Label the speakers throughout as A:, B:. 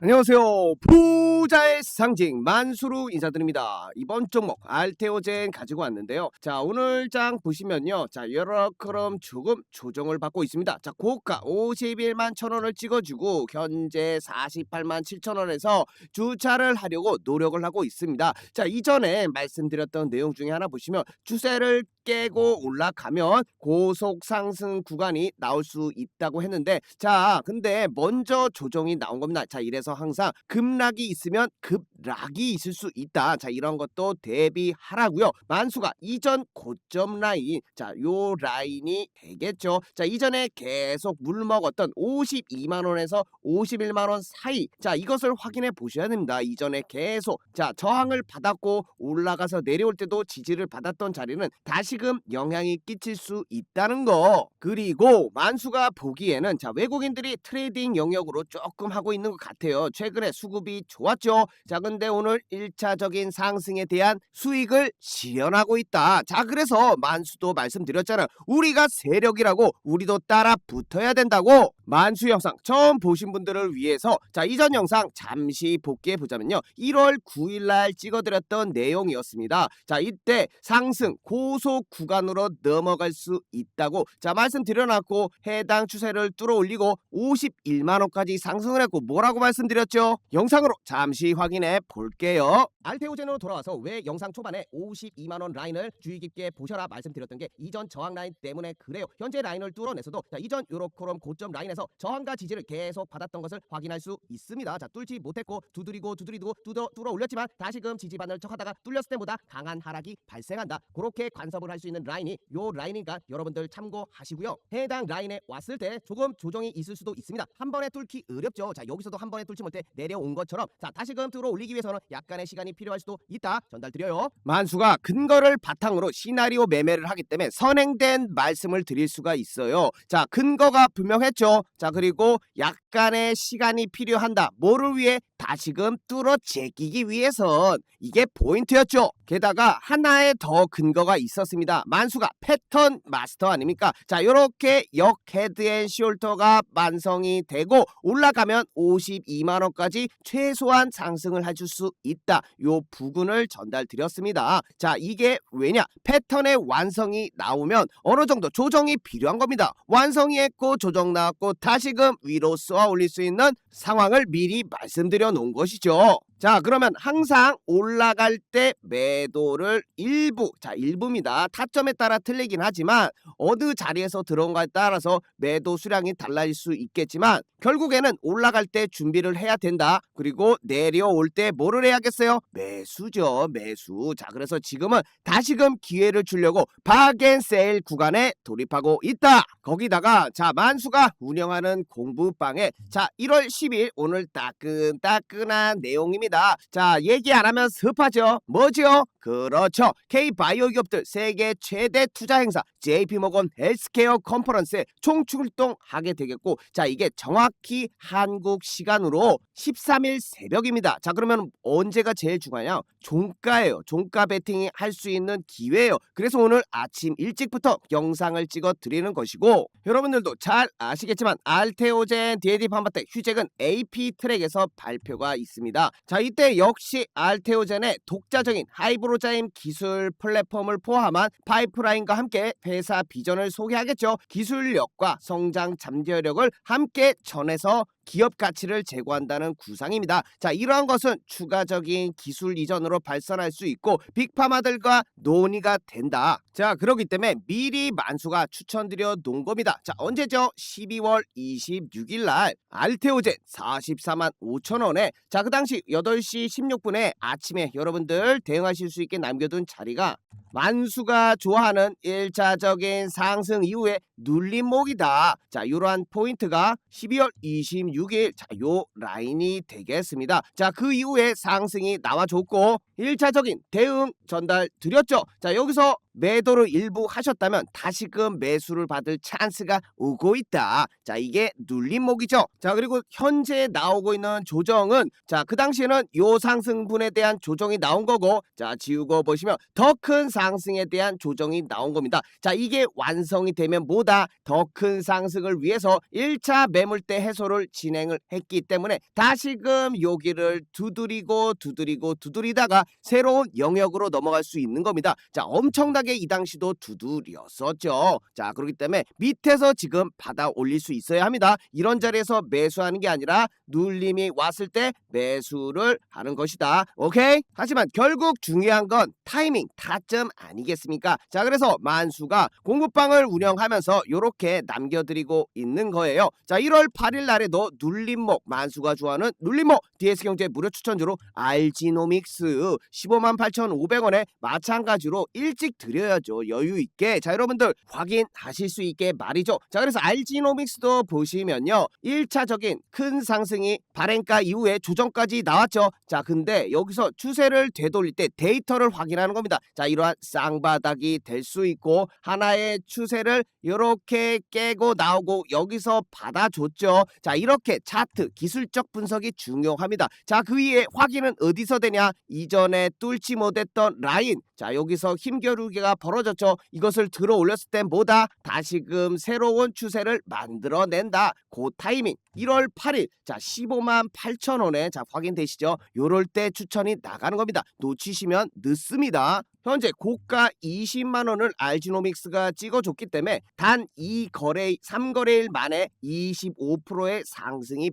A: 안녕하세요. 부자의 상징 만수로 인사드립니다. 이번 종목 알테오젠 가지고 왔는데요. 자, 오늘 장 보시면요. 자, 여러크럼 조금 조정을 받고 있습니다. 자, 고가 51만 1,000원을 찍어주고 현재 48만 7,000원에서 주차를 하려고 노력을 하고 있습니다. 자, 이전에 말씀드렸던 내용 중에 하나 보시면 추세를 깨고 올라가면 고속 상승 구간이 나올 수 있다고 했는데, 자, 근데 먼저 조정이 나온 겁니다. 자, 이래서 항상 급락이 있으면 급락이 있을 수 있다. 자, 이런 것도 대비하라고요. 만수가 이전 고점 라인, 자, 요 라인이 되겠죠. 자, 이전에 계속 물먹었던 52만 원에서 51만 원 사이, 자, 이것을 확인해 보셔야 됩니다. 이전에 계속 자, 저항을 받았고 올라가서 내려올 때도 지지를 받았던 자리는 다시금 영향이 끼칠 수 있다는 거. 그리고 만수가 보기에는 자, 외국인들이 트레이딩 영역으로 조금 하고 있는 것 같아요. 최근에 수급이 좋았죠. 자, 근데 오늘 1차적인 상승에 대한 수익을 실현하고 있다. 자, 그래서 만수도 말씀드렸잖아. 우리가 세력이라고 우리도 따라 붙어야 된다고. 만수 영상 처음 보신 분들을 위해서 자, 이전 영상 잠시 복귀해 보자면요. 1월 9일날 찍어드렸던 내용이었습니다. 자, 이때 상승 고속 구간으로 넘어갈 수 있다고 자, 말씀드려놨고 해당 추세를 뚫어 올리고 51만원까지 상승을 했고 뭐라고 말씀드렸죠? 영상으로 잠시 확인해 볼게요. 알테오젠으로 돌아와서 왜 영상 초반에 52만원 라인을 주의 깊게 보셔라 말씀드렸던 게 이전 저항 라인 때문에 그래요. 현재 라인을 뚫어내서도 자, 이전 요렇게럼 고점 라인에서 저항과 지지를 계속 받았던 것을 확인할 수 있습니다. 자, 뚫지 못했고 두드리고 뚫어 올렸지만 다시금 지지받을 척하다가 뚫렸을 때보다 강한 하락이 발생한다. 그렇게 관섭을 할 수 있는 라인이 요 라인이니까 여러분들 참고하시고요. 해당 라인에 왔을 때 조금 조정이 있을 수도 있습니다. 한 번에 뚫기 어렵죠. 자, 여기서도 한 번에 뚫지 못해 내려온 것처럼 자, 다시금 뚫어 올리기 위해서는 약간의 시간이 필요할 수도 있다. 전달드려요. 만수가 근거를 바탕으로 시나리오 매매를 하기 때문에 선행된 말씀을 드릴 수가 있어요. 자, 근거가 분명했죠. 자, 그리고 약간의 시간이 필요한다. 뭐를 위해? 다시금 뚫어 제끼기 위해선 이게 포인트였죠. 게다가 하나의 더 근거가 있었습니다. 만수가 패턴 마스터 아닙니까? 자, 요렇게 역 헤드앤숄더가 완성이 되고 올라가면 52만원까지 최소한 상승을 해줄 수 있다. 요 부분을 전달드렸습니다. 자, 이게 왜냐? 패턴의 완성이 나오면 어느 정도 조정이 필요한 겁니다. 완성이 했고 조정 나왔고 다시금 위로 쏘아 올릴 수 있는 상황을 미리 말씀드려 놓은 것이죠. 자, 그러면 항상 올라갈 때 매도를 일부입니다. 타점에 따라 틀리긴 하지만 어느 자리에서 들어온가에 따라서 매도 수량이 달라질 수 있겠지만 결국에는 올라갈 때 준비를 해야 된다. 그리고 내려올 때 뭐를 해야겠어요? 매수죠. 매수. 자, 그래서 지금은 다시금 기회를 주려고 박앤세일 구간에 돌입하고 있다. 거기다가 자, 만수가 운영하는 공부방에 자, 1월 10일 오늘 따끈따끈한 내용입니다. 자, 얘기 안 하면 습하죠. 뭐죠? 그렇죠. K바이오 기업들 세계 최대 투자 행사 JP모건 헬스케어 컨퍼런스에 총출동하게 되겠고 자, 이게 정확히 한국 시간으로 13일 새벽입니다. 자, 그러면 언제가 제일 중요하냐? 종가예요. 종가 베팅이 할 수 있는 기회예요. 그래서 오늘 아침 일찍부터 영상을 찍어 드리는 것이고 여러분들도 잘 아시겠지만 알테오젠 DAD 판바텍 휴잭은 AP 트랙에서 발표가 있습니다. 자, 이때 역시 알테오젠의 독자적인 하이브로자임 기술 플랫폼을 포함한 파이프라인과 함께 회사 비전을 소개하겠죠. 기술력과 성장 잠재력을 함께 전해서 기업 가치를 제고한다는 구상입니다. 자, 이러한 것은 추가적인 기술 이전으로 발전할 수 있고 빅파마들과 논의가 된다. 자, 그렇기 때문에 미리 만수가 추천드려 놓은 겁니다. 자, 언제죠? 12월 26일 날 알테오젠 44만 5천원에 자, 그 당시 8시 16분에 아침에 여러분들 대응하실 수 있게 남겨둔 자리가 만수가 좋아하는 1차적인 상승 이후에 눌림목이다. 자, 이러한 포인트가 12월 26일 자, 요 라인이 되겠습니다. 자, 그 이후에 상승이 나와줬고 1차적인 대응 전달 드렸죠. 자, 여기서 매도를 일부 하셨다면 다시금 매수를 받을 찬스가 오고 있다. 자, 이게 눌림목이죠. 자, 그리고 현재 나오고 있는 조정은 자, 그 당시에는 요 상승분에 대한 조정이 나온 거고, 자, 지우고 보시면 더 큰 상승에 대한 조정이 나온 겁니다. 자, 이게 완성이 되면 뭐다? 더 큰 상승을 위해서 1차 매물대 해소를 진행을 했기 때문에 다시금 여기를 두드리다가 새로운 영역으로 넘어갈 수 있는 겁니다. 자, 엄청나게 이 당시도 두드렸었죠. 자, 그렇기 때문에 밑에서 지금 받아 올릴 수 있어야 합니다. 이런 자리에서 매수하는 게 아니라 눌림이 왔을 때 매수를 하는 것이다. 오케이? 하지만 결국 중요한 건 타이밍, 타점 아니겠습니까? 자, 그래서 만수가 공급방을 운영하면서 이렇게 남겨드리고 있는 거예요. 자, 1월 8일 날에도 눌림목, 만수가 좋아하는 눌림목 DS경제 무료 추천주로 알지노믹스 158,500원에 마찬가지로 일찍 드려야죠. 여유있게. 자, 여러분들 확인하실 수 있게 말이죠. 자, 그래서 알지노믹스도 보시면요, 1차적인 큰 상승이 발행가 이후에 조정까지 나왔죠. 자, 근데 여기서 추세를 되돌릴 때 데이터를 확인하는 겁니다. 자, 이러한 쌍바닥이 될 수 있고 하나의 추세를 이렇게 깨고 나오고 여기서 받아줬죠. 자, 이렇게 차트 기술적 분석이 중요합니다. 자, 그 위에 확인은 어디서 되냐? 이전에 뚫지 못했던 라인, 자, 여기서 힘겨루기가 벌어졌죠. 이것을 들어 올렸을 때 뭐다? 다시금 새로운 추세를 만들어낸다. 그 타이밍 1월 8일 자 158,000원에 자 확인되시죠? 요럴 때 추천이 나가는 겁니다. 놓치시면 늦습니다. 현재 고가 20만원을 알지노믹스가 찍어줬기 때문에 단 3거래일 만에 25%의 상승이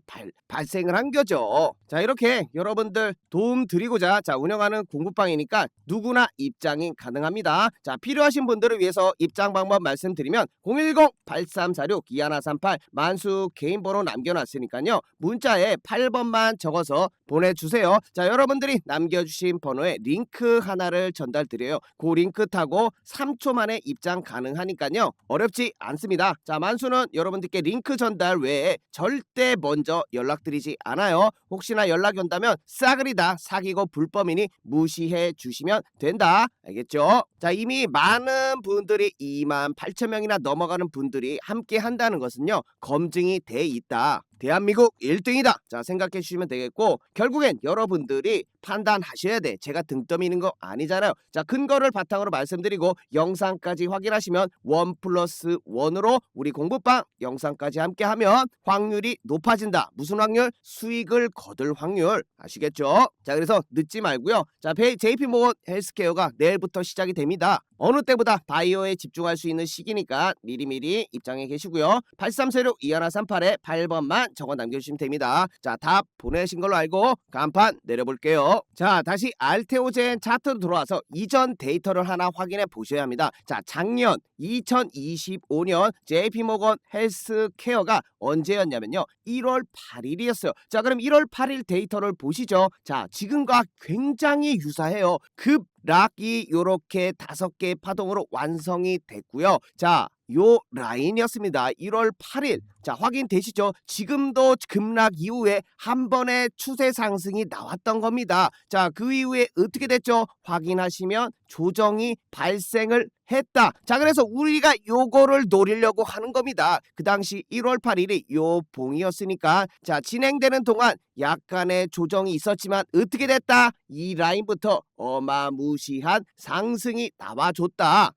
A: 발생을 한 거죠. 자, 이렇게 여러분들 도움 드리고자 자 운영하는 공부방이니까 누구나 입장이 가능합니다. 자, 필요하신 분들을 위해서 입장 방법 말씀드리면 010-8346-2138 만수 개인 번호 남겨놨으니까요. 문자에 8번만 적어서 보내주세요. 자, 여러분들이 남겨주신 번호에 링크 하나를 전달드려요. 그 링크 타고 3초 만에 입장 가능하니까요. 어렵지 않습니다. 자, 만수는 여러분들께 링크 전달 외에 절대 먼저 연락드리지 않아요. 혹시나 연락이 온다면 싸그리다 사기고 불법이니 무시해 주시면 된다. 알겠죠? 자, 이미 많은 분들이 28,000명이나 넘어가는 분들이 함께 한다는 것은요, 검증이 돼 있다. 대한민국 1등이다. 자, 생각해 주시면 되겠고, 결국엔 여러분들이 판단하셔야 돼. 제가 등 떠미는 거 아니잖아요. 자, 근거를 바탕으로 말씀드리고 영상까지 확인하시면 1+1으로 우리 공부방 영상까지 함께하면 확률이 높아진다. 무슨 확률? 수익을 거둘 확률. 아시겠죠? 자, 그래서 늦지 말고요. 자, JP모건 헬스케어가 내일부터 시작이 됩니다. 어느 때보다 바이오에 집중할 수 있는 시기니까 미리미리 입장해 계시고요. 8346-2138에 8번만 적어 남겨주시면 됩니다. 자, 답 보내신 걸로 알고 간판 내려볼게요. 자, 다시 알테오젠 차트로 들어와서 이전 데이터를 하나 확인해 보셔야 합니다. 자, 작년 2025년 JP모건 헬스케어가 언제였냐면요, 1월 8일이었어요. 자, 그럼 1월 8일 데이터를 보시죠. 자, 지금과 굉장히 유사해요. 급락이 요렇게 5개 파동으로 완성이 됐고요. 자, 요 라인이었습니다. 1월 8일. 자, 확인되시죠? 지금도 급락 이후에 한 번의 추세 상승이 나왔던 겁니다. 자, 그 이후에 어떻게 됐죠? 확인하시면 조정이 발생을 했다. 자, 그래서 우리가 요거를 노리려고 하는 겁니다. 그 당시 1월 8일이 요 봉이었으니까 자, 진행되는 동안 약간의 조정이 있었지만 어떻게 됐다? 이 라인부터 어마무시한 상승이 나와줬다.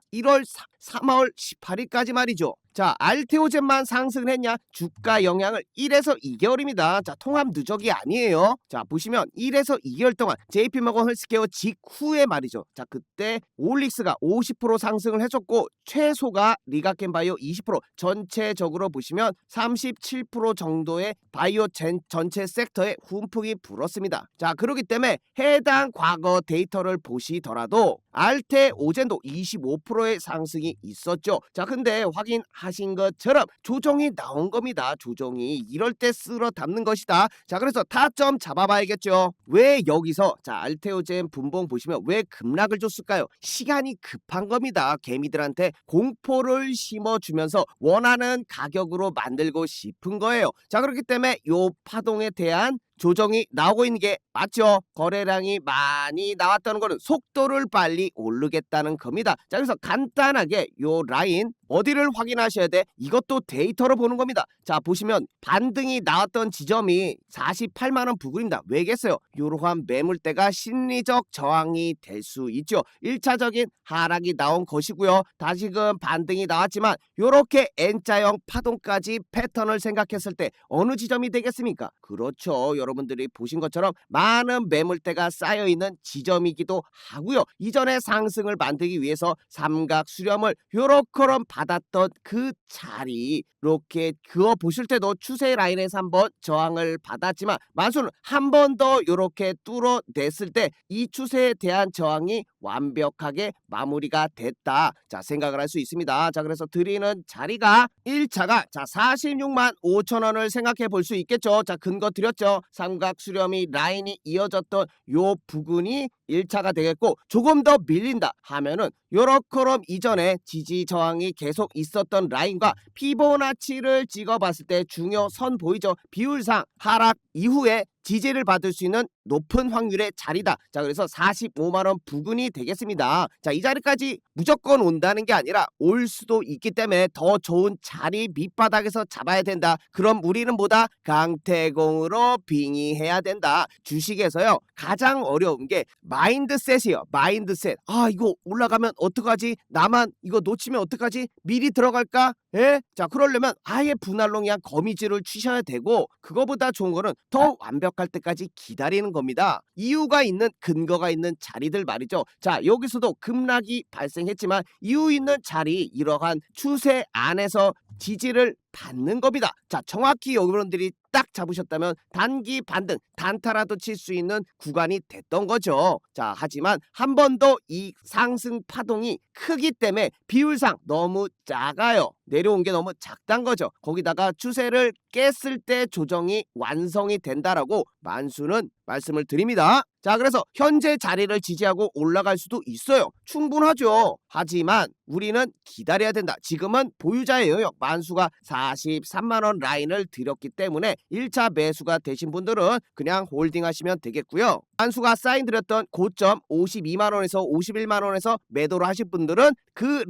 A: 3월 18일까지 말이죠. 자, 알테오젠만 상승을 했냐? 주가 영향을 1에서 2개월입니다. 자, 통합 누적이 아니에요. 자, 보시면 1에서 2개월 동안 JP모건 헬스케어 직후에 말이죠. 자, 그때 올릭스가 50% 상승을 해줬고 최소가 리가켄바이오 20%, 전체적으로 보시면 37% 정도의 바이오 전체 섹터에 훈풍이 불었습니다. 자, 그렇기 때문에 해당 과거 데이터를 보시더라도 알테오젠도 25%의 상승이 있었죠. 자, 근데 확인하신 것처럼 조정이 나온 겁니다. 조정이 이럴 때 쓸어 담는 것이다. 자, 그래서 타점 잡아봐야겠죠. 왜 여기서 자, 알테오젠 분봉 보시면 왜 급락을 줬을까요? 시간이 급한 겁니다. 개미들한테 공포를 심어주면서 원하는 가격으로 만들고 싶은 거예요. 자, 그렇기 때문에 요 파동에 대한 조정이 나오고 있는 게 맞죠? 거래량이 많이 나왔다는 거는 속도를 빨리 오르겠다는 겁니다. 자, 그래서 간단하게 요 라인 어디를 확인하셔야 돼? 이것도 데이터로 보는 겁니다. 자, 보시면 반등이 나왔던 지점이 48만 원 부근입니다. 왜겠어요? 이러한 매물대가 심리적 저항이 될 수 있죠. 1차적인 하락이 나온 것이고요. 다시금 반등이 나왔지만 이렇게 N자형 파동까지 패턴을 생각했을 때 어느 지점이 되겠습니까? 그렇죠. 여러분들이 보신 것처럼 많은 매물대가 쌓여있는 지점이기도 하고요. 이전에 상승을 만들기 위해서 삼각 수렴을 요렇게럼 받았던 그 자리 이렇게 그어 보실 때도 추세 라인에서 한번 저항을 받았지만 만수는 한 번 더 이렇게 뚫어냈을 때 이 추세에 대한 저항이 완벽하게 마무리가 됐다. 자, 생각을 할 수 있습니다. 자, 그래서 드리는 자리가 1차가 자 46만 5천 원을 생각해 볼 수 있겠죠. 자, 근거 드렸죠. 삼각 수렴이 라인이 이어졌던 요 부근이 1차가 되겠고 조금 더 밀린다 하면은 요렇게럼 이전에 지지 저항이 계속 있었던 라인과 피보나치를 찍어봤을 때 중요 선 보이죠? 비율상 하락 이후에 지지를 받을 수 있는 높은 확률의 자리다. 자, 그래서 45만 원 부근이 되겠습니다. 자, 이 자리까지 무조건 온다는 게 아니라 올 수도 있기 때문에 더 좋은 자리 밑바닥에서 잡아야 된다. 그럼 우리는 뭐다? 강태공으로 빙의해야 된다. 주식에서요 가장 어려운 게 마인드셋이에요. 마인드셋. 아, 이거 올라가면 어떡하지? 나만 이거 놓치면 어떡하지? 미리 들어갈까? 예? 자, 그러려면 아예 분할롱이한 거미줄을 치셔야 되고 그거보다 좋은 거는 더 완벽할 때까지 기다리는 겁니다. 이유가 있는 근거가 있는 자리들 말이죠. 자, 여기서도 급락이 발생했지만 이유 있는 자리 이러한 추세 안에서 지지를 받는 겁니다. 자, 정확히 여러분들이 딱 잡으셨다면 단기 반등 단타라도 칠 수 있는 구간이 됐던 거죠. 자, 하지만 한 번 더 이 상승 파동이 크기 때문에 비율상 너무 작아요. 내려온 게 너무 작단 거죠. 거기다가 추세를 깼을 때 조정이 완성이 된다라고 만수는 말씀을 드립니다. 자, 그래서 현재 자리를 지지하고 올라갈 수도 있어요. 충분하죠. 하지만 우리는 기다려야 된다. 지금은 보유자의 영역 만수가 43만 원 라인을 드렸기 때문에 1차 매수가 되신 분들은 그냥 홀딩하시면 되겠고요. 만수가 사인 드렸던 고점 52만 원에서 51만 원에서 매도를 하실 분들은 그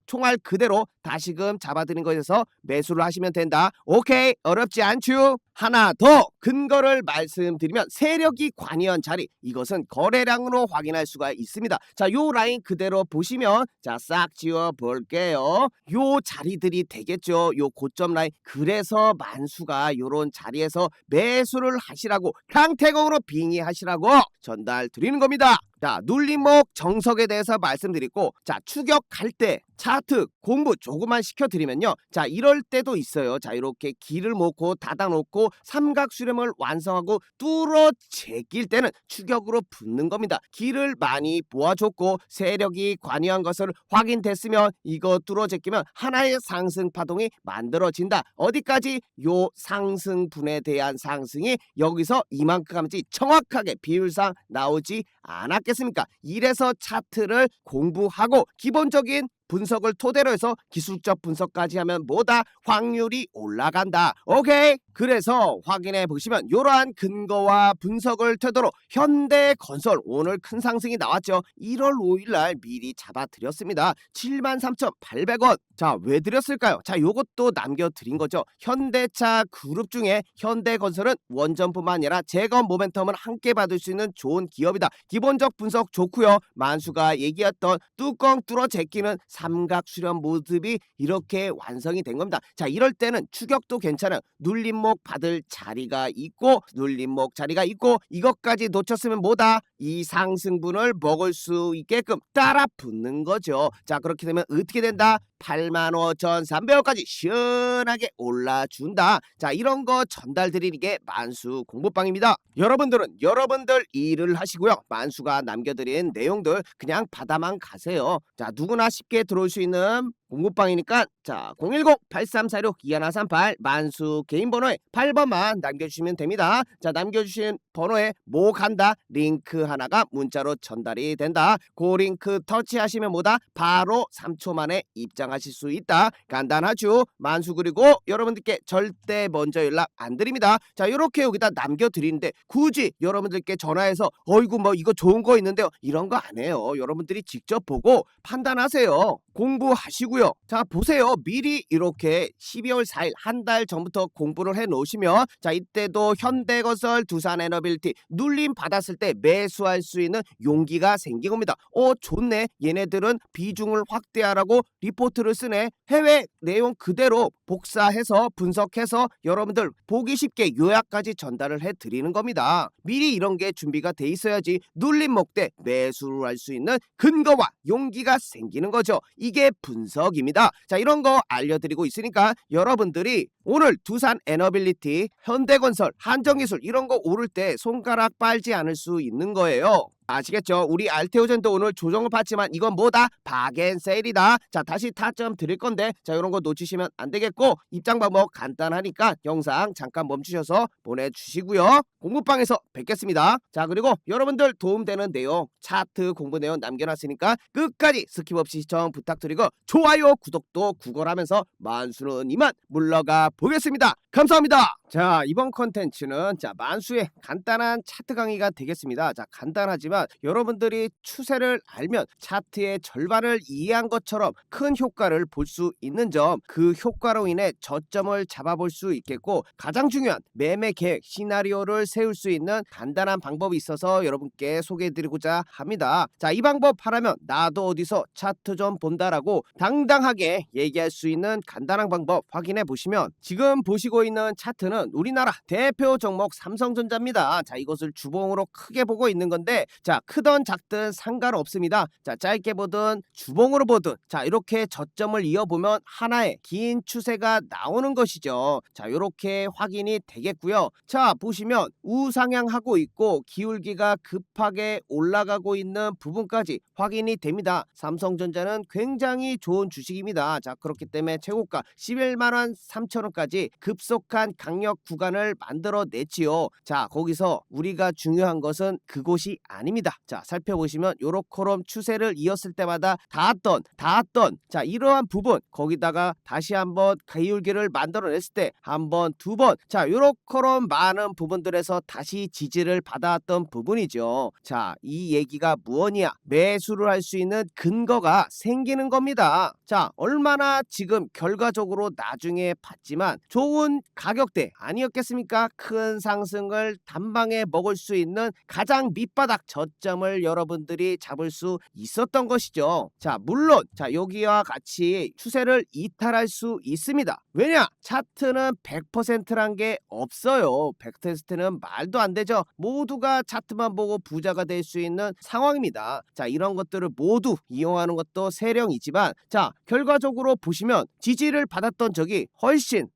A: 총알 그대로 다시금 잡아드린 것에서 매수를 하시면 된다. 오케이, 어렵지 않죠? 하나 더 근거를 말씀드리면 세력이 관여한 자리 이것은 거래량으로 확인할 수가 있습니다. 자, 요 라인 그대로 보시면 자 싹 지워 볼게요. 요 자리들이 되겠죠. 요 고점 라인. 그래서 만수가 요런 자리에서 매수를 하시라고 강태공으로 빙의하시라고 전달 드리는 겁니다. 자, 눌림목 정석에 대해서 말씀드리고 자 추격할 때 차트 공부 조금만 시켜드리면요. 자, 이럴 때도 있어요. 자, 이렇게 길을 놓고 닫아놓고 삼각 수렴을 완성하고 뚫어 제낄 때는 추격으로 붙는 겁니다. 길을 많이 모아줬고 세력이 관여한 것을 확인됐으면 이거 뚫어 제끼면 하나의 상승 파동이 만들어진다. 어디까지? 요 상승분에 대한 상승이 여기서 이만큼까지 정확하게 비율상 나오지 않았겠습니까? 이래서 차트를 공부하고 기본적인 분석을 토대로 해서 기술적 분석까지 하면 뭐다? 확률이 올라간다. 오케이? 그래서 확인해 보시면 이러한 근거와 분석을 토대로 현대건설 오늘 큰 상승이 나왔죠. 1월 5일 날 미리 잡아드렸습니다. 73,800원. 자, 왜 드렸을까요? 자, 요것도 남겨드린 거죠. 현대차 그룹 중에 현대건설은 원전뿐만 아니라 재건 모멘텀을 함께 받을 수 있는 좋은 기업이다. 기본적 분석 좋고요. 만수가 얘기했던 뚜껑 뚫어 제끼는 삼각 수렴 모습이 이렇게 완성이 된 겁니다. 자, 이럴 때는 추격도 괜찮아요. 눌림목 받을 자리가 있고 눌림목 자리가 있고 이것까지 놓쳤으면 뭐다? 이 상승분을 먹을 수 있게끔 따라 붙는 거죠. 자, 그렇게 되면 어떻게 된다? 85,300원까지 시원하게 올라준다. 자, 이런 거 전달 드리는 게 만수 공부방입니다. 여러분들은 여러분들 일을 하시고요. 만수가 남겨드린 내용들 그냥 받아만 가세요. 자, 누구나 쉽게 들어올 수 있는 공부방이니까 자 010-8346-2138 만수 개인 번호에 8번만 남겨주시면 됩니다. 자 남겨주신 번호에 뭐 간다 링크 하나가 문자로 전달이 된다. 그 링크 터치하시면 뭐다 바로 3초 만에 입장하실 수 있다. 간단하죠. 만수 그리고 여러분들께 절대 먼저 연락 안 드립니다. 자 이렇게 여기다 남겨드리는데 굳이 여러분들께 전화해서 어이구 뭐 이거 좋은 거 있는데요 이런 거 안 해요. 여러분들이 직접 보고 판단하세요. 공부하시고요. 자 보세요. 미리 이렇게 12월 4일 한 달 전부터 공부를 해 놓으시면 자 이때도 현대건설 두산에너빌리티 눌림 받았을 때 매수할 수 있는 용기가 생긴 겁니다. 좋네. 얘네들은 비중을 확대하라고 리포트를 쓰네. 해외 내용 그대로 복사해서 분석해서 여러분들 보기 쉽게 요약까지 전달을 해 드리는 겁니다. 미리 이런 게 준비가 돼 있어야지 눌림 먹되 매수를 할 수 있는 근거와 용기가 생기는 거죠. 이게 분석입니다. 자 이런 거 알려드리고 있으니까 여러분들이 오늘 두산 에너빌리티, 현대건설, 한정기술 이런 거 오를 때 손가락 빨지 않을 수 있는 거예요. 아시겠죠? 우리 알테오젠도 오늘 조정을 받지만 이건 뭐다? 박앤세일이다. 자 다시 타점 드릴 건데 자 이런 거 놓치시면 안 되겠고 입장 방법 간단하니까 영상 잠깐 멈추셔서 보내주시고요. 공부방에서 뵙겠습니다. 자 그리고 여러분들 도움되는 내용 차트 공부 내용 남겨놨으니까 끝까지 스킵 없이 시청 부탁드리고 좋아요 구독도 구걸하면서 만수는 이만 물러가 보겠습니다. 감사합니다. 자 이번 컨텐츠는 자 만수의 간단한 차트 강의가 되겠습니다. 자 간단하지만 여러분들이 추세를 알면 차트의 절반을 이해한 것처럼 큰 효과를 볼 수 있는 점 그 효과로 인해 저점을 잡아볼 수 있겠고 가장 중요한 매매 계획 시나리오를 세울 수 있는 간단한 방법이 있어서 여러분께 소개해드리고자 합니다. 자 이 방법 하라면 나도 어디서 차트 좀 본다라고 당당하게 얘기할 수 있는 간단한 방법 확인해 보시면 지금 보시고 있는 차트는 우리나라 대표 종목 삼성전자입니다. 자 이것을 주봉으로 크게 보고 있는 건데 자 크든 작든 상관없습니다. 자 짧게 보든 주봉으로 보든 자 이렇게 저점을 이어보면 하나의 긴 추세가 나오는 것이죠. 자 이렇게 확인이 되겠고요. 자 보시면 우상향하고 있고 기울기가 급하게 올라가고 있는 부분까지 확인이 됩니다. 삼성전자는 굉장히 좋은 주식입니다. 자 그렇기 때문에 최고가 11만 3천원까지 급속한 강력 구간을 만들어 냈지요. 자 거기서 우리가 중요한 것은 그곳이 아닙니다. 자 살펴보시면 요렇게럼 추세를 이었을 때마다 닿았던 자 이러한 부분 거기다가 다시 한번 기울기를 만들어냈을 때 한 번 두 번 자 요렇게럼 많은 부분들에서 다시 지지를 받아왔던 부분이죠. 자 이 얘기가 무엇이냐 매수를 할 수 있는 근거가 생기는 겁니다. 자 얼마나 지금 결과적으로 나중에 봤지만 좋은 가격대 아니었겠습니까? 큰 상승을 단방에 먹을 수 있는 가장 밑바닥 저점을 여러분들이 잡을 수 있었던 것이죠. 자 물론 자 여기와 같이 추세를 이탈할 수 있습니다. 왜냐? 차트는 100%란 게 없어요. 100%는 말도 안 되죠. 모두가 차트만 보고 부자가 될 수 있는 상황입니다. 자 이런 것들을 모두 이용하는 것도 세령이지만 자 결과적으로 보시면 지지를 받았던 적이 훨씬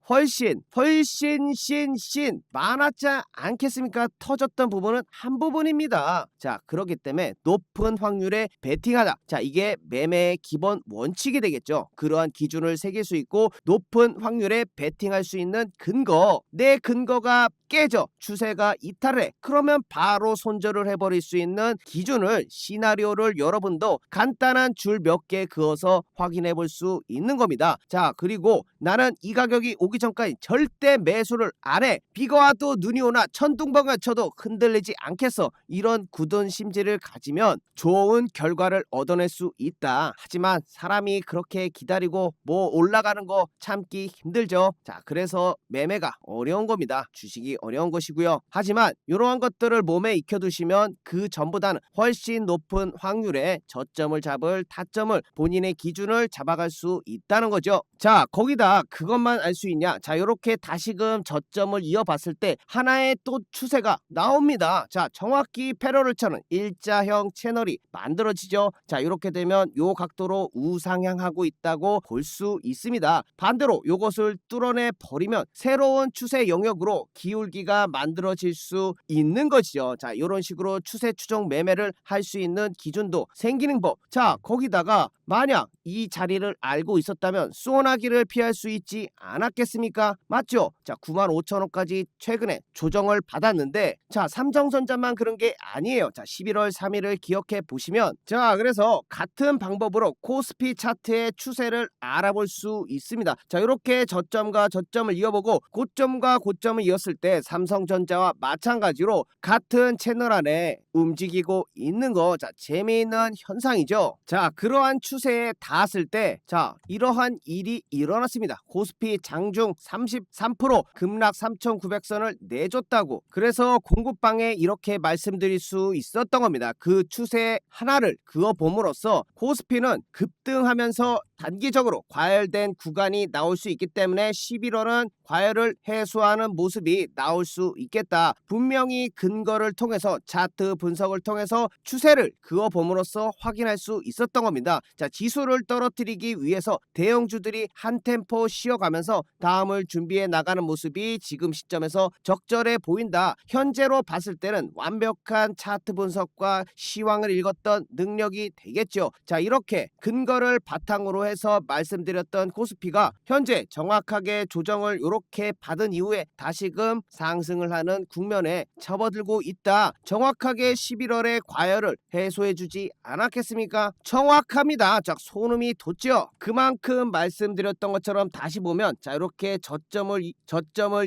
A: 많았지 않겠습니까? 터졌던 부분은 한 부분입니다. 자 그렇기 때문에 높은 확률에 베팅하다. 자 이게 매매의 기본 원칙이 되겠죠. 그러한 기준을 새길 수 있고 높은 확률에 베팅할 수 있는 근거 내 근거가 깨져 추세가 이탈해 그러면 바로 손절을 해버릴 수 있는 기준을 시나리오를 여러분도 간단한 줄 몇 개 그어서 확인해 볼 수 있는 겁니다. 자 그리고 나는 이 가격이 오기 전까지 절대 매수를 안 해. 비가 와도 눈이 오나 천둥번개가 쳐도 흔들리지 않겠어. 이런 굳은 심지를 가지면 좋은 결과를 얻어낼 수 있다. 하지만 사람이 그렇게 기다리고 뭐 올라가는 거 참기 힘들죠. 자 그래서 매매가 어려운 겁니다. 주식이 어려운 것이고요. 하지만 이러한 것들을 몸에 익혀두시면 그 전보다는 훨씬 높은 확률의 저점을 잡을 타점을 본인의 기준을 잡아갈 수 있다는 거죠. 자 거기다 그것만 알 수 있냐? 자 이렇게 다시금 저점을 이어봤을 때 하나의 또 추세가 나옵니다. 자, 정확히 패러럴 쳐는 일자형 채널이 만들어지죠. 자, 이렇게 되면 요 각도로 우상향하고 있다고 볼 수 있습니다. 반대로 요것을 뚫어내 버리면 새로운 추세 영역으로 기울기가 만들어질 수 있는 것이죠. 자, 이런 식으로 추세 추정 매매를 할 수 있는 기준도 생기는 법. 자, 거기다가 만약 이 자리를 알고 있었다면 소나기를 피할 수 있지 않았겠습니까? 맞죠? 자, 95,000원까지 최근에 조정을 받았는데, 자, 삼성전자만 그런 게 아니에요. 자, 11월 3일을 기억해 보시면, 자, 그래서 같은 방법으로 코스피 차트의 추세를 알아볼 수 있습니다. 자, 이렇게 저점과 저점을 이어보고 고점과 고점을 이었을 때 삼성전자와 마찬가지로 같은 채널 안에 움직이고 있는 거, 자, 재미있는 현상이죠. 자, 그러한 추세에 닿았을 때, 자, 이러한 일이 일어났습니다. 코스피 장중 33% 급락 3,900선을 내줬다고. 그래서 공급방에 이렇게 말씀드릴 수 있었던 겁니다. 그 추세 하나를 그어봄으로써 코스피는 급등하면서 단기적으로 과열된 구간이 나올 수 있기 때문에 11월은 과열을 해소하는 모습이 나올 수 있겠다. 분명히 근거를 통해서 차트 분석을 통해서 추세를 그어봄으로써 확인할 수 있었던 겁니다. 자, 지수를 떨어뜨리기 위해서 대형주들이 한 템포 쉬어가면서 다음을 준비해 나가는 모습이 지금 시점에서 적절해 보인다. 현재로 봤을 때는 완벽한 차트 분석과 시황을 읽었던 능력이 되겠죠. 자, 이렇게 근거를 바탕으로 해서 말씀드렸던 코스피가 현재 정확하게 조정을 이렇게 받은 이후에 다시금 상승을 하는 국면에 접어들고 있다. 정확하게 11월의 과열을 해소해주지 않았겠습니까? 정확합니다. 자, 소름이 돋죠. 그만큼 말씀드렸던 것처럼 다시 보면, 자, 이렇게 저점을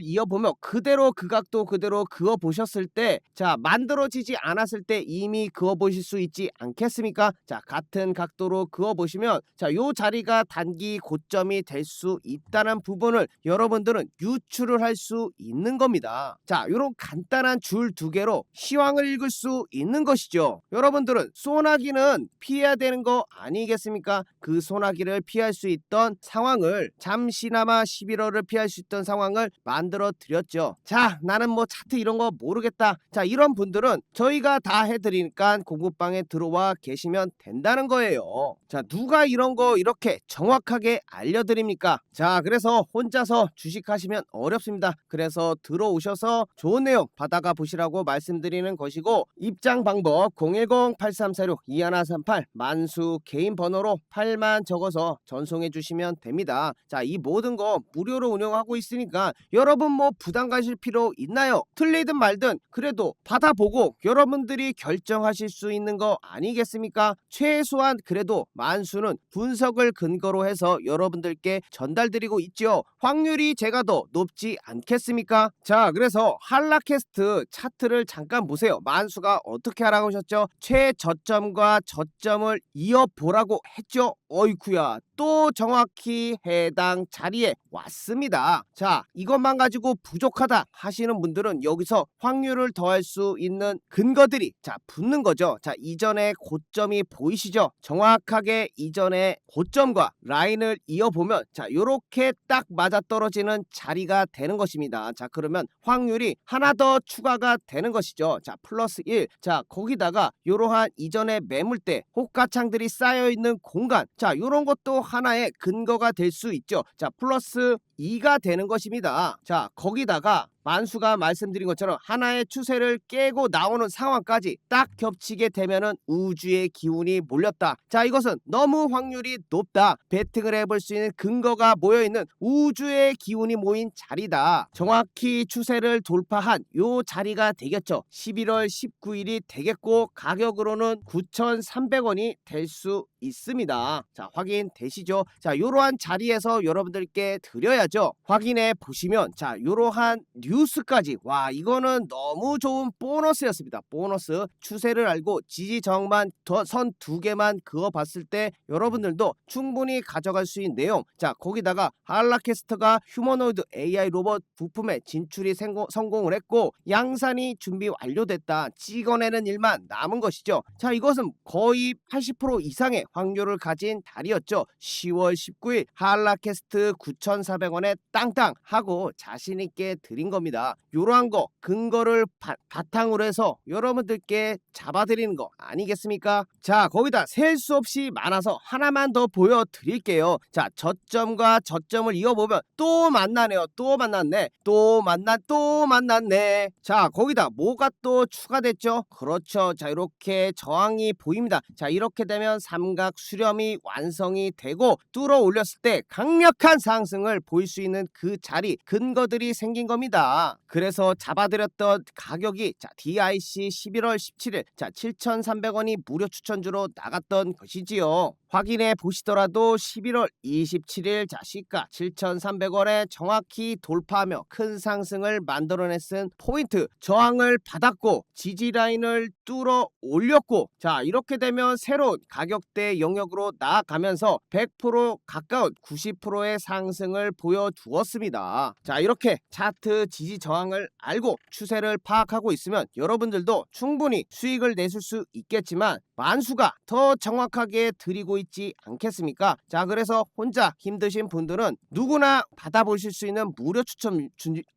A: 이어보며 그대로 그 각도 그대로 그어 보셨을 때, 자, 만들어지지 않았을 때 이미 그어 보실 수 있지 않겠습니까? 자, 같은 각도로 그어 보시면, 자, 요 자리가 단기 고점이 될 수 있다는 부분을 여러분들은 유추를 할 수 있는 겁니다. 자, 요런 간단한 줄 두 개로 시황을 읽을 수 있는 것이죠. 여러분들은 소나기는 피해야 되는 거 아니겠습니까? 그 소나기를 피할 수 있던 상황을, 잠시나마 11월을 피할 수 있던 상황을 만들어 드렸죠. 자, 나는 뭐 차트 이런 거 모르겠다. 자, 이런 분들은 저희가 다 해드리니까 공부방에 들어와 계시면 된다는 거예요. 자, 누가 이런 거 이렇게 정확하게 알려드립니까? 자, 그래서 혼자서 주식하시면 어렵습니다. 그래서 들어오셔서 좋은 내용 받아가 보시라고 말씀드리는 것이고, 입장 방법 010-8346-2138 만수 개인 번호로 8만 적어서 전송해 주시면 됩니다. 자, 이 모든 거 무료로 운영하고 있으니까 여러분 뭐 부담 가실 필요 있나요? 틀리든 말든 그래도 받아보고 여러분들이 결정하실 수 있는 거 아니겠습니까? 최소한 그래도 만수는 분석을 근거로 해서 여러분들께 전달드리고 있죠. 확률이 제가 더 높지 않겠습니까? 자, 그래서 한라캐스트 차트를 잠깐 보세요. 만수가 어떻게 하라고 하셨죠? 최저점과 저점을 이어보라고 했죠. 어이쿠야, 또 정확히 해당 자리에 왔습니다. 자, 이것만 가지고 부족하다 하시는 분들은 여기서 확률을 더할 수 있는 근거들이, 자, 붙는 거죠. 자, 이전에 고점이 보이시죠? 정확하게 이전에 고점과 라인을 이어보면, 자, 요렇게 딱 맞아떨어지는 자리가 되는 것입니다. 자, 그러면 확률이 하나 더 추가가 되는 것이죠. 자, 플러스 1. 자, 거기다가 요러한 이전에 매물대 호가창들이 쌓여있는 공간, 자, 요런 것도 하나의 근거가 될 수 있죠. 자, 플러스 2가 되는 것입니다. 자, 거기다가 만수가 말씀드린 것처럼 하나의 추세를 깨고 나오는 상황까지 딱 겹치게 되면은 우주의 기운이 몰렸다. 자, 이것은 너무 확률이 높다. 베팅을 해볼 수 있는 근거가 모여있는 우주의 기운이 모인 자리다. 정확히 추세를 돌파한 요 자리가 되겠죠. 11월 19일이 되겠고, 가격으로는 9,300원이 될 수 있습니다. 자, 확인되시죠? 자, 요러한 자리에서 여러분들께 드려야죠. 확인해 보시면, 자, 요러한 뉴스까지, 와, 이거는 너무 좋은 보너스였습니다. 보너스. 추세를 알고 지지 저항만 선 두 개만 그어봤을 때 여러분들도 충분히 가져갈 수 있는 내용. 자, 거기다가 한라캐스트가 휴머노이드 AI 로봇 부품에 진출이 성공을 했고, 양산이 준비 완료됐다. 찍어내는 일만 남은 것이죠. 자, 이것은 거의 80% 이상의 확률을 가진 달이었죠. 10월 19일 한라캐스트 9,400원에 번에 땅땅 하고 자신 있게 드린 겁니다. 요러한 거 근거를 바탕으로 해서 여러분들께 잡아드리는 거 아니겠습니까? 자, 거기다 셀 수 없이 많아서 하나만 더 보여드릴게요. 자, 저점과 저점을 이어보면 또 만나네요. 또 만났네. 또 만났네. 자, 거기다 뭐가 또 추가됐죠? 그렇죠. 자, 이렇게 저항이 보입니다. 자, 이렇게 되면 삼각 수렴이 완성이 되고 뚫어 올렸을 때 강력한 상승을 보일 수 있는 그 자리 근거들이 생긴 겁니다. 그래서 잡아드렸던 가격이 자, DIC 11월 17일 자, 7,300원이 무료 추천주로 나갔던 것이지요. 확인해 보시더라도 11월 27일 자, 시가 7,300원에 정확히 돌파하며 큰 상승을 만들어냈은 포인트 저항을 받았고 지지 라인을 뚫어 올렸고, 자, 이렇게 되면 새로운 가격대 영역으로 나아가면서 100% 가까운 90%의 상승을 보여주었습니다. 자, 이렇게 차트 지지 저항을 알고 추세를 파악하고 있으면 여러분들도 충분히 수익을 내실 수 있겠지만 만수가 더 정확하게 드리고 있지 않겠습니까? 자, 그래서 혼자 힘드신 분들은 누구나 받아보실 수 있는 무료 추천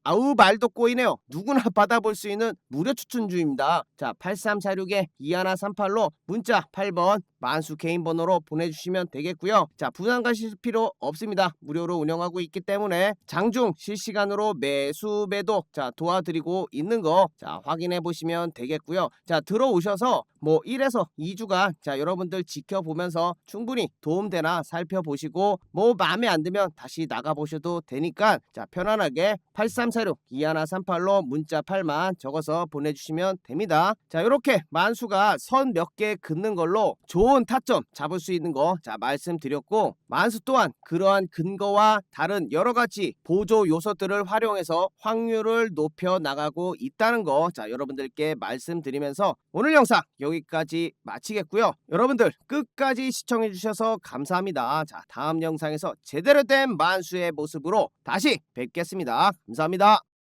A: 아우 말도 꼬이네요. 누구나 받아볼 수 있는 무료 추천주입니다. 자, 8346-2138로 문자 8번 만수 개인 번호로 보내주시면 되겠고요. 자, 부담 가실 필요 없습니다. 무료로 운영하고 있기 때문에 장중 실시간으로 매수 매도 자, 도와드리고 있는 거 자, 확인해 보시면 되겠고요. 자, 들어오셔서 뭐 1에서 2주간 자, 여러분들 지켜보면서 충분히 도움되나 살펴보시고 뭐 마음에 안 들면 다시 나가보셔도 되니까 자, 편안하게 8346-2138로 문자 8만 적어서 보내주시면 됩니다. 자, 이렇게 만수가 선 몇 개 긋는 걸로 좋은 타점 잡을 수 있는 거 자, 말씀드렸고, 만수 또한 그러한 근거와 다른 여러가지 보조 요소들을 활용해서 확률을 높여 나가고 있다는 거 자, 여러분들께 말씀드리면서 오늘 영상 여기까지 마치겠고요. 여러분들 끝까지 시청해 주셔서 감사합니다. 자, 다음 영상에서 제대로 된 만수의 모습으로 다시 뵙겠습니다. 감사합니다.